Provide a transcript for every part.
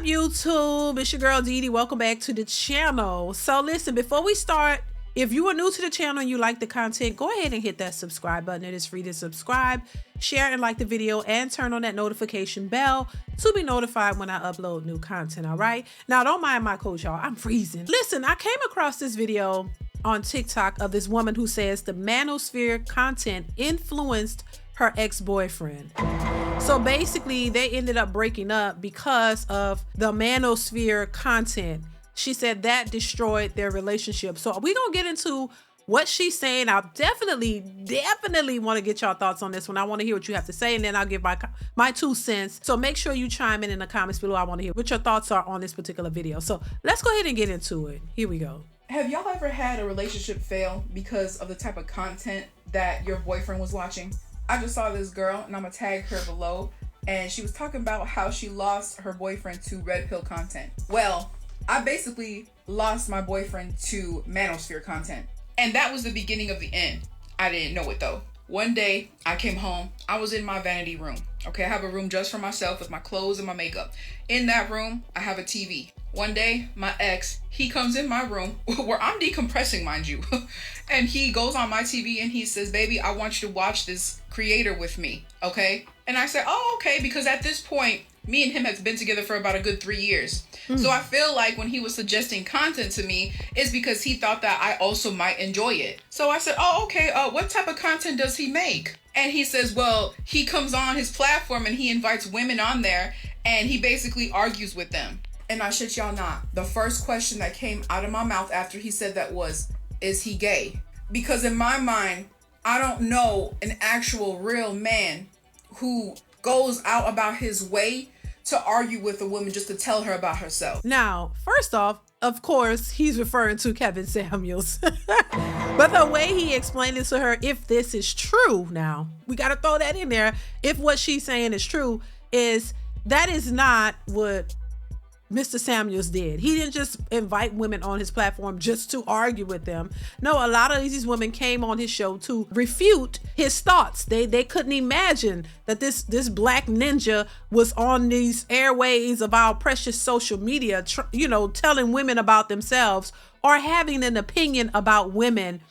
up, YouTube? It's your girl DeeDee. Welcome back to the channel. So listen, before we start, if you are new to the channel and you like the content, go ahead and hit that subscribe button. It is free to subscribe, share and like the video, and turn on that notification bell to be notified when I upload new content, all right? Now, don't mind my coach, y'all. I'm freezing. Listen, I came across this video on TikTok of this woman who says the Manosphere content influenced her ex-boyfriend. So basically, they ended up breaking up because of the Manosphere content. She said that destroyed their relationship. So we're gonna get into what she's saying. I definitely want to get y'all thoughts on this one. I want to hear what you have to say, and then I'll give my 2 cents. So make sure you chime in the comments below. I want to hear what your thoughts are on this particular video. So let's go ahead and get into it. Here we go. Have y'all ever had a relationship fail because of the type of content that your boyfriend was watching? I just saw this girl, and I'm gonna tag her below, and she was talking about how she lost her boyfriend to red pill content. Well, I basically lost my boyfriend to Manosphere content. And that was the beginning of the end. I didn't know it though. One day I came home, I was in my vanity room. Okay, I have a room just for myself with my clothes and my makeup. In that room, I have a TV. One day, my ex, he comes in my room where I'm decompressing, mind you. And he goes on my TV and he says, baby, I want you to watch this creator with me, okay? And I said, oh, okay, because at this point, me and him have been together for about a good 3 years. So I feel like when he was suggesting content to me, it's because he thought that I also might enjoy it. So I said, oh, okay, what type of content does he make? And he says, well, he comes on his platform and he invites women on there and he basically argues with them. And I shit y'all not, the first question that came out of my mouth after he said that was, is he gay? Because in my mind, I don't know an actual real man who goes out about his way to argue with a woman just to tell her about herself. Now, first off, of course, he's referring to Kevin Samuels. But the way he explained it to her, if this is true now, we got to throw that in there. If what she's saying is true, that is not what Mr. Samuels did. He didn't just invite women on his platform just to argue with them. No, a lot of these women came on his show to refute his thoughts. They couldn't imagine that this black ninja was on these airways of our precious social media, telling women about themselves or having an opinion about women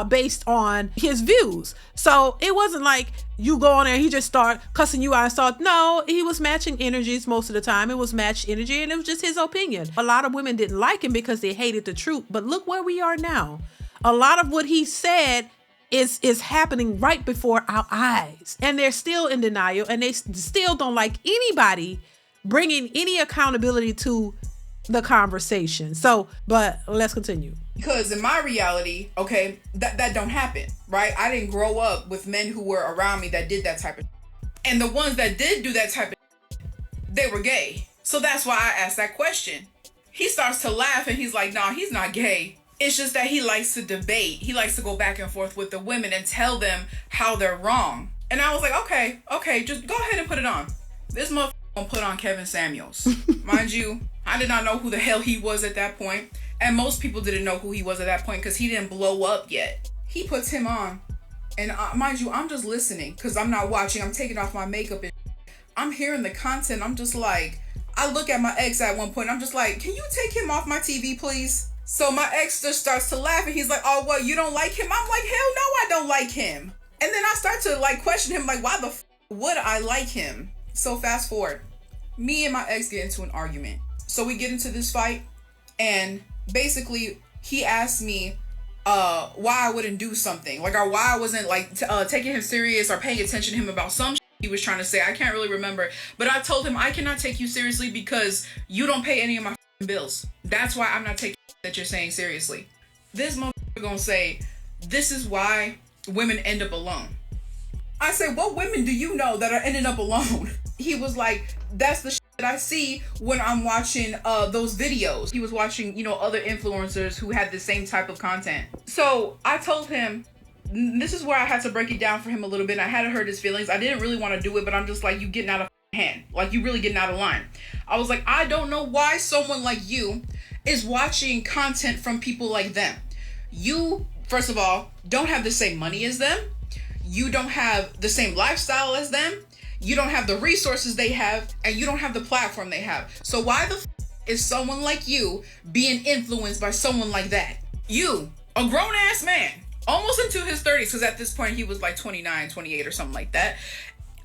based on his views. So it wasn't like you go on there and he just start cussing you out and start. No, he was matching energies most of the time. It was matched energy and it was just his opinion. A lot of women didn't like him because they hated the truth. But look where we are now. A lot of what he said is happening right before our eyes. And they're still in denial and they still don't like anybody bringing any accountability to the conversation. So, but let's continue. Because in my reality, okay, that don't happen, right? I didn't grow up with men who were around me that did that type of shit. And the ones that did do that type of shit, they were gay. So that's why I asked that question. He starts to laugh and he's like, nah, he's not gay. It's just that he likes to debate. He likes to go back and forth with the women and tell them how they're wrong. And I was like, okay, just go ahead and put it on. This motherfucker gonna put on Kevin Samuels. Mind you, I did not know who the hell he was at that point. And most people didn't know who he was at that point because he didn't blow up yet. He puts him on. And mind you, I'm just listening because I'm not watching. I'm taking off my makeup and I'm hearing the content. I'm just like, I look at my ex at one point. I'm just like, can you take him off my TV, please? So my ex just starts to laugh and he's like, oh, what, you don't like him? I'm like, hell no, I don't like him. And then I start to like question him, like, why the f would I like him? So fast forward, me and my ex get into an argument. So we get into this fight and basically he asked me why I wouldn't do something, like, or why I wasn't like taking him serious or paying attention to him about some shit he was trying to say. I can't really remember, but I told him I cannot take you seriously because you don't pay any of my bills. That's why I'm not taking that you're saying seriously. This motherfucker gonna say this is why women end up alone. I said, what women do you know that are ending up alone? He was like, that's the shit that I see when I'm watching those videos. He was watching, other influencers who had the same type of content. So I told him, this is where I had to break it down for him a little bit. I had to hurt his feelings. I didn't really want to do it, but I'm just like, you getting out of hand. Like, you really getting out of line. I was like, I don't know why someone like you is watching content from people like them. You, first of all, don't have the same money as them. You don't have the same lifestyle as them. You don't have the resources they have, and you don't have the platform they have. So why the is someone like you being influenced by someone like that? You, a grown-ass man, almost into his 30s, because at this point he was like 29, 28 or something like that.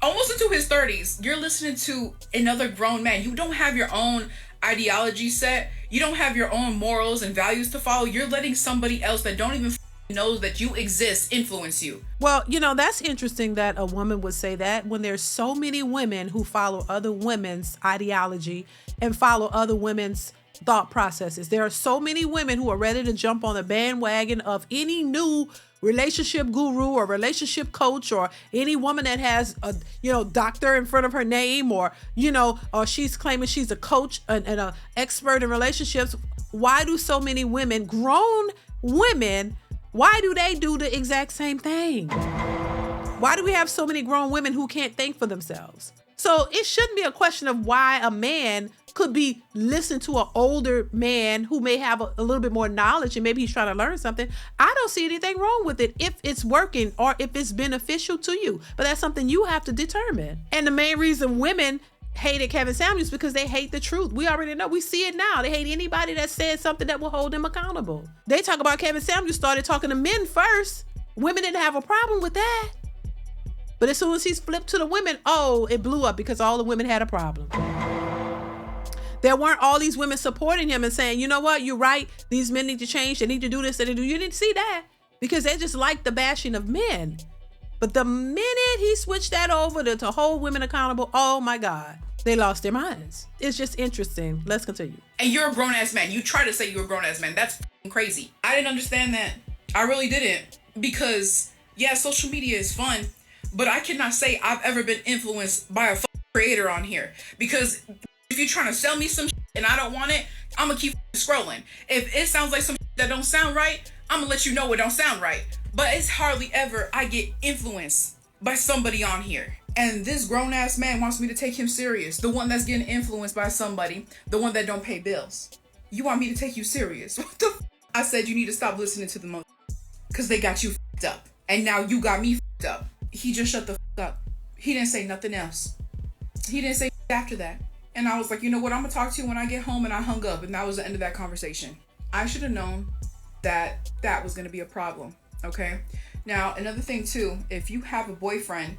Almost into his 30s, you're listening to another grown man. You don't have your own ideology set. You don't have your own morals and values to follow. You're letting somebody else that don't even knows that you exist influence you. Well, that's interesting that a woman would say that when there's so many women who follow other women's ideology and follow other women's thought processes. There are so many women who are ready to jump on the bandwagon of any new relationship guru or relationship coach, or any woman that has a doctor in front of her name, or or she's claiming she's a coach and an expert in relationships. Why do so many women, grown women, why do they do the exact same thing? Why do we have so many grown women who can't think for themselves? So it shouldn't be a question of why a man could be listening to an older man who may have a little bit more knowledge and maybe he's trying to learn something. I don't see anything wrong with it if it's working or if it's beneficial to you. But that's something you have to determine. And the main reason women hated Kevin Samuels because they hate the truth. We already know. We see it now. They hate anybody that says something that will hold them accountable. They talk about Kevin Samuels started talking to men first. Women didn't have a problem with that. But as soon as he's flipped to the women, it blew up because all the women had a problem. There weren't all these women supporting him and saying, you know what, you're right. These men need to change. They need to do this. They do. You didn't see that because they just like the bashing of men. But the minute he switched that over to hold women accountable, oh my God, they lost their minds. It's just interesting. Let's continue. And you're a grown-ass man. You try to say you're a grown-ass man. That's crazy. I didn't understand that. I really didn't. Because, yeah, social media is fun, but I cannot say I've ever been influenced by a creator on here. Because if you're trying to sell me some and I don't want it, I'm going to keep scrolling. If it sounds like some that don't sound right, I'm going to let you know it don't sound right. But it's hardly ever I get influenced by somebody on here. And this grown-ass man wants me to take him serious. The one that's getting influenced by somebody. The one that don't pay bills. You want me to take you serious? What the I said you need to stop listening to the because they got you up. And now you got me up. He just shut the up. He didn't say nothing else. He didn't say after that. And I was like, you know what? I'm going to talk to you when I get home. And I hung up. And that was the end of that conversation. I should have known that that was going to be a problem. Okay. Now, another thing too, if you have a boyfriend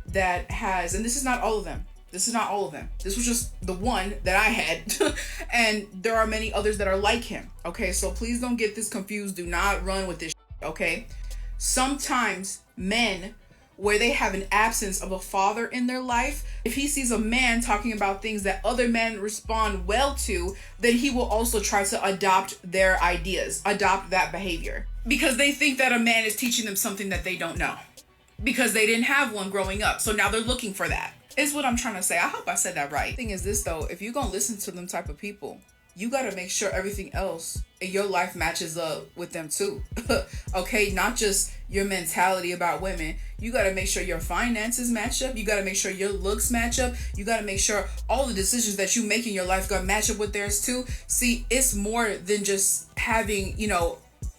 that has, and this is not all of them. This is not all of them. This was just the one that I had. And there are many others that are like him. Okay. So please don't get this confused. Do not run with this. Okay. Sometimes men, where they have an absence of a father in their life, if he sees a man talking about things that other men respond well to, then he will also try to adopt their ideas, adopt that behavior. Because they think that a man is teaching them something that they don't know. Because they didn't have one growing up. So now they're looking for that. Is what I'm trying to say. I hope I said that right. The thing is this though, if you're going to listen to them type of people, you got to make sure everything else in your life matches up with them too. Okay, not just your mentality about women. You got to make sure your finances match up. You got to make sure your looks match up. You got to make sure all the decisions that you make in your life got to match up with theirs too. See, it's more than just having,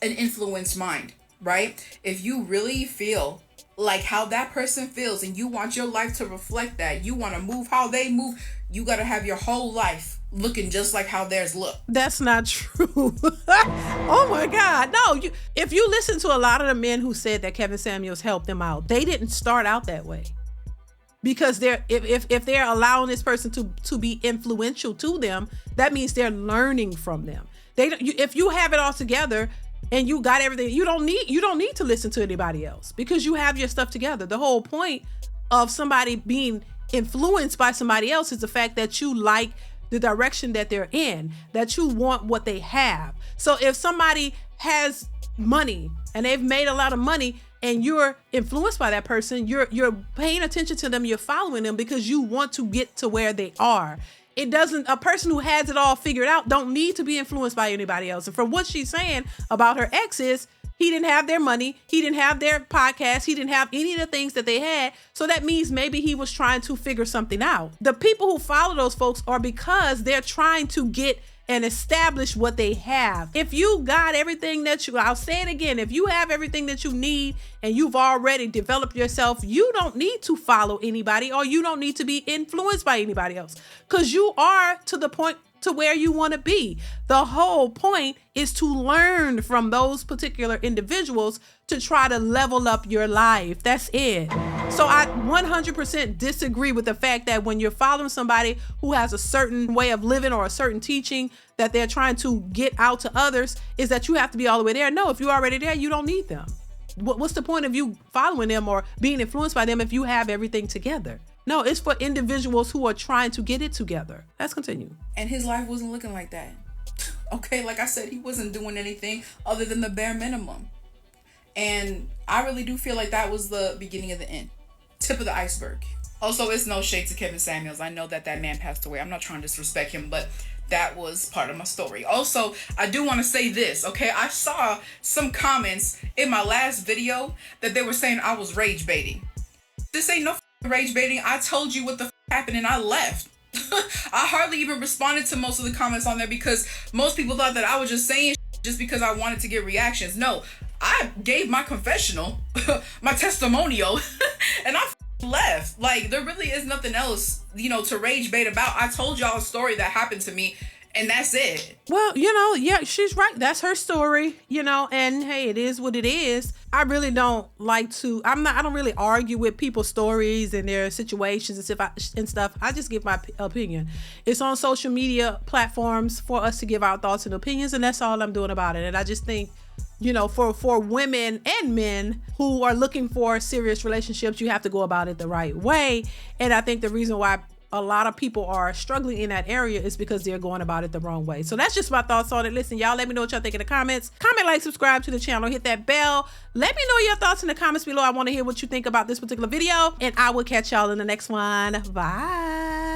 an influenced mind, right? If you really feel like how that person feels and you want your life to reflect that, you want to move how they move, you got to have your whole life looking just like how theirs look. That's not true. Oh my God. No, if you listen to a lot of the men who said that Kevin Samuels helped them out, they didn't start out that way. Because if they're allowing this person to be influential to them, that means they're learning from them. If you have it all together and you got everything, you don't need to listen to anybody else because you have your stuff together. The whole point of somebody being influenced by somebody else is the fact that you like the direction that they're in, that you want what they have. So if somebody has money and they've made a lot of money and you're influenced by that person, you're paying attention to them, you're following them because you want to get to where they are. A person who has it all figured out don't need to be influenced by anybody else. And from what she's saying about her exes, he didn't have their money. He didn't have their podcast. He didn't have any of the things that they had. So that means maybe he was trying to figure something out. The people who follow those folks are because they're trying to get and establish what they have. If you got everything that I'll say it again, if you have everything that you need and you've already developed yourself, you don't need to follow anybody, or you don't need to be influenced by anybody else, because you are to the point to where you want to be. The whole point is to learn from those particular individuals to try to level up your life. That's it. So I 100% disagree with the fact that when you're following somebody who has a certain way of living or a certain teaching that they're trying to get out to others, is that you have to be all the way there. No, if you're already there, you don't need them. What's the point of you following them or being influenced by them if you have everything together? No, it's for individuals who are trying to get it together. Let's continue. And his life wasn't looking like that. Okay, like I said, he wasn't doing anything other than the bare minimum. And I really do feel like that was the beginning of the end. Tip of the iceberg. Also, it's no shade to Kevin Samuels. I know that man passed away. I'm not trying to disrespect him, but that was part of my story. Also, I do want to say this, okay? I saw some comments in my last video that they were saying I was rage baiting. This ain't no rage baiting. I told you what the happened and I left. I hardly even responded to most of the comments on there because most people thought that I was just saying just because I wanted to get reactions. No, I gave my confessional, my testimonial, and I left. Like, there really is nothing else, to rage bait about. I told y'all a story that happened to me, and that's it. Well, yeah, she's right. That's her story, and hey, it is what it is. I really don't like to, I don't really argue with people's stories and their situations and stuff. I just give my opinion. It's on social media platforms for us to give our thoughts and opinions, and that's all I'm doing about it. And I just think, for women and men who are looking for serious relationships, you have to go about it the right way. And I think the reason why a lot of people are struggling in that area is because they're going about it the wrong way. So that's just my thoughts on it. Listen, y'all, let me know what y'all think in the comments. Comment, like, subscribe to the channel, hit that bell. Let me know your thoughts in the comments below. I want to hear what you think about this particular video, and I will catch y'all in the next one. Bye.